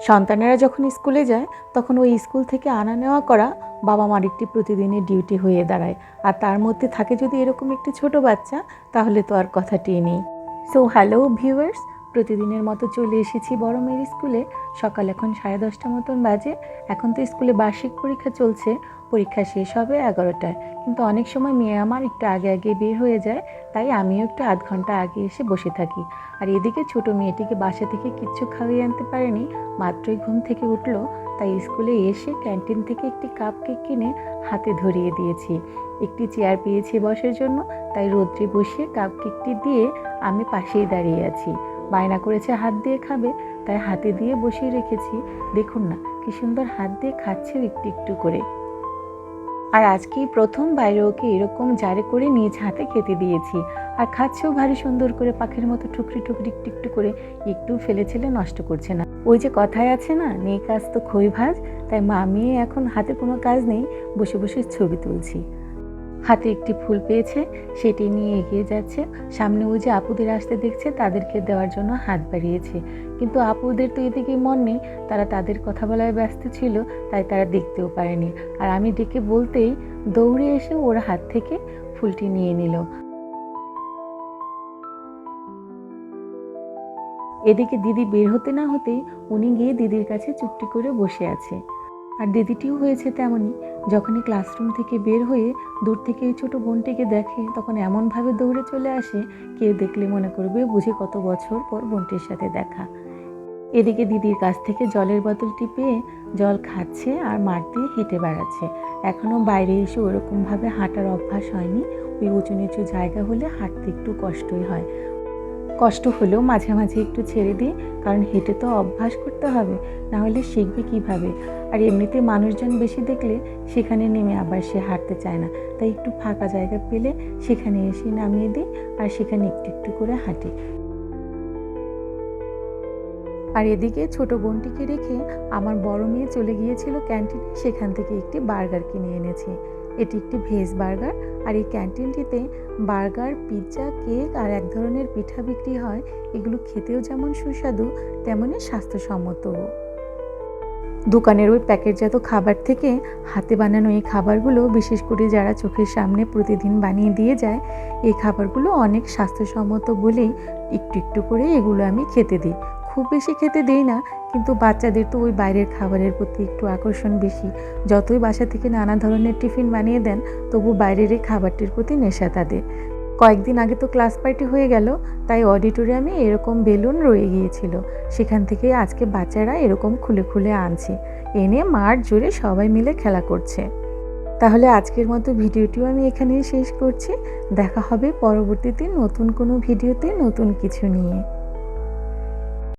সন্তানেরা যখন স্কুলে যায় তখন ওই স্কুল থেকে আনা নেওয়া করা বাবা মার একটি প্রতিদিনের ডিউটি হয়ে দাঁড়ায়। আর তার মধ্যে থাকে যদি এরকম একটি ছোট বাচ্চা, তাহলে তো আর কথাটিই নেই। সো হ্যালো ভিউয়ার্স, প্রতিদিনের মতো চলে এসেছি বড় মেয়ের স্কুলে। সকাল এখন 10:30 মতন বাজে। এখন তো স্কুলে বার্ষিক পরীক্ষা চলছে, পরীক্ষা শেষ হবে 11টায়। কিন্তু অনেক সময় মেয়ে আমার একটু আগে আগে বের হয়ে যায়, তাই আমিও একটু আধ ঘন্টা আগে এসে বসে থাকি। আর এদিকে ছোট মেয়েটিকে বাসা থেকে কিচ্ছু খাইয়ে আনতে পারেনি, মাত্রই ঘুম থেকে উঠলো। তাই স্কুলে এসে ক্যান্টিন থেকে একটি কাপ কেক কিনে হাতে ধরিয়ে দিয়েছি। একটি চেয়ার পেয়েছি বসার জন্য, তাই রোদ্রে বসিয়ে কাপ কেকটি দিয়ে আমি পাশেই দাঁড়িয়ে আছি। বায়না করেছে হাত দিয়ে খাবে, তাই হাতে দিয়ে বসিয়ে রেখেছি। দেখুন না কি সুন্দর হাত দিয়ে খাচ্ছেও একটু একটু করে। আর আজকেই প্রথম বাইরে ওকে এরকম জারে করে নিজ হাতে খেতে দিয়েছি। আর খাচ্ছেও ভারী সুন্দর করে, পাখির মতো ঠুকরি ঠুকরি একটু একটু করে, একটু ফেলে ছেলে নষ্ট করছে না। ওই যে কথায় আছে না, নেই কাজ তো খই ভাজ। তাই মা মেয়ে এখন হাতে কোনো কাজ নেই, বসে বসে ছবি তুলছি। হাতে একটি ফুল পেয়েছে, সেটি নিয়ে এগিয়ে যাচ্ছে। সামনে ওই যে আপুদের আসতে দেখছে, তাদেরকে দেওয়ার জন্য হাত বাড়িয়েছে। কিন্তু আপুদের তো এদিকে মন নেই, তারা তাদের কথা বলায় ব্যস্ত ছিল, তাই তারা দেখতেও পারেনি। আর আমি ডেকে বলতেই দৌড়ে এসে ওর হাত থেকে ফুলটি নিয়ে নিল। এদিকে দিদি বের হতে না হতেই উনি গিয়ে দিদির কাছে চুপটি করে বসে আছে। আর দিদিটিও হয়েছে তেমনই। যখনই ক্লাসরুম থেকে বের হয়ে দূর থেকে এই ছোটো বোনটিকে দেখে, তখন এমনভাবে দৌড়ে চলে আসে, কেউ দেখলে মনে করবে বুঝি কত বছর পর বোনটির সাথে দেখা। এদিকে দিদির কাছ থেকে জলের বোতলটি পেয়ে জল খাচ্ছে আর মাঠ দিয়ে হেঁটে বেড়াচ্ছে। এখনও বাইরে এসে ওরকমভাবে হাঁটার অভ্যাস হয়নি। ওই উঁচু নিচু জায়গা হলে হাঁটতে একটু কষ্টই হয়। কষ্ট হলেও মাঝে মাঝে একটু ছেড়ে দিই, কারণ হেঁটে তো অভ্যাস করতে হবে, না হলে শিখবে কীভাবে। আর এমনিতে মানুষজন বেশি দেখলে সেখানে নেমে আবার সে হাঁটতে চায় না, তাই একটু ফাঁকা জায়গা পেলে সেখানে এসে নামিয়ে দিই আর সেখানে একটু একটু করে হাঁটি। আর এদিকে ছোট বোনটিকে রেখে আমার বড় মেয়ে চলে গিয়েছিল ক্যান্টিনে, সেখান থেকে একটি বার্গার কিনে এনেছে। এটি একটি ভেজ বার্গার। আর এই ক্যান্টিনটিতে বার্গার, পিৎজা, কেক আর এক ধরনের পিঠা বিক্রি হয়। এগুলো খেতেও যেমন সুস্বাদু, তেমনই স্বাস্থ্যসম্মতও। দোকানের ওই প্যাকেটজাত খাবার থেকে হাতে বানানো এই খাবারগুলো, বিশেষ করে যারা চোখের সামনে প্রতিদিন বানিয়ে দিয়ে যায়, এই খাবারগুলো অনেক স্বাস্থ্যসম্মত বলেই একটু একটু করে এগুলো আমি খেতে দিই। খুব বেশি খেতে দিই না, কিন্তু বাচ্চাদের তো ওই বাইরের খাবারের প্রতি একটু আকর্ষণ বেশি। যতই বাসা থেকে নানা ধরনের টিফিন বানিয়ে দেন, তবু বাইরের এই খাবারটির প্রতি নেশা তাদের। কয়েকদিন আগে তো ক্লাস পার্টি হয়ে গেল, তাই অডিটোরিয়ামে এরকম বেলুন রয়ে গিয়েছিল। সেখান থেকে আজকে বাচ্চারা এরকম খুলে খুলে আনছে, এনে মাঠ জুড়ে সবাই মিলে খেলা করছে। তাহলে আজকের মতো ভিডিওটিও আমি এখানেই শেষ করছি। দেখা হবে পরবর্তীতে নতুন কোনো ভিডিওতে নতুন কিছু নিয়ে।